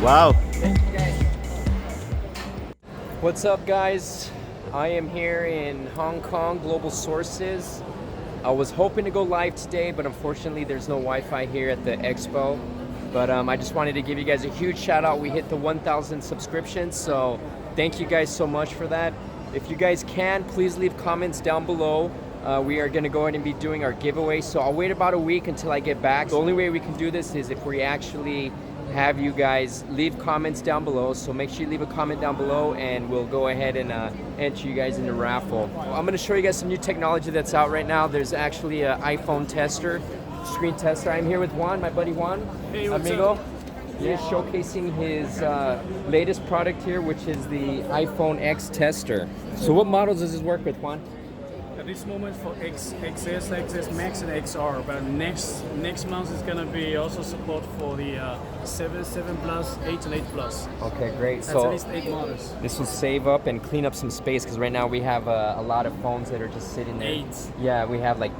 Wow. Thank you guys. What's up, guys? I am here in Hong Kong, Global Sources. I was hoping to go live today, but unfortunately there's no Wi-Fi here at the expo. But I just wanted to give you guys a huge shout out. We hit the 1,000 subscriptions, so thank you guys so much for that. If you guys can, please leave comments down below. We are gonna go ahead and be doing our giveaway, so I'll wait about a week until I get back. The only way we can do this is if we actually have you guys leave comments down below, so make sure you leave a comment down below and we'll go ahead and enter you guys in the raffle. I'm going to show you guys some new technology that's out right now. There's actually an iPhone tester, screen tester. I'm here with Juan, my buddy Juan. Hey, what's amigo. up? He is showcasing his latest product here, which is the iPhone X tester. So what models does this work with, Juan? At this moment for XS, XS Max, and XR, but next month is gonna be also support for the 7 Plus, 8 and 8 Plus. Okay, great. That's So at least 8 models. this will save up and clean up some space because right now we have a lot of phones that are just sitting there. 8. Yeah, we have like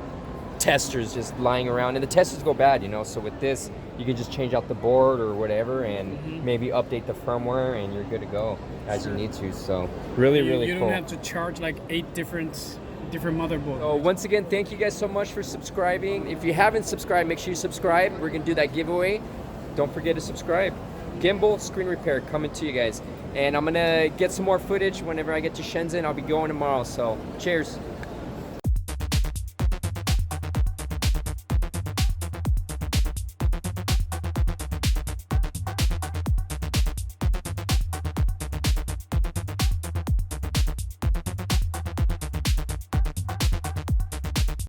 testers just lying around, and the testers go bad, you know. So with this, you can just change out the board or whatever, and maybe update the firmware, and you're good to go as you need to. So really You cool. don't have to charge like 8 different motherboards. So once again, thank you guys so much for subscribing. If you haven't subscribed, make sure you subscribe. We're gonna do that giveaway. Don't forget to subscribe. Gimbal screen repair coming to you guys. And I'm gonna get some more footage whenever I get to Shenzhen. I'll be going tomorrow, so cheers.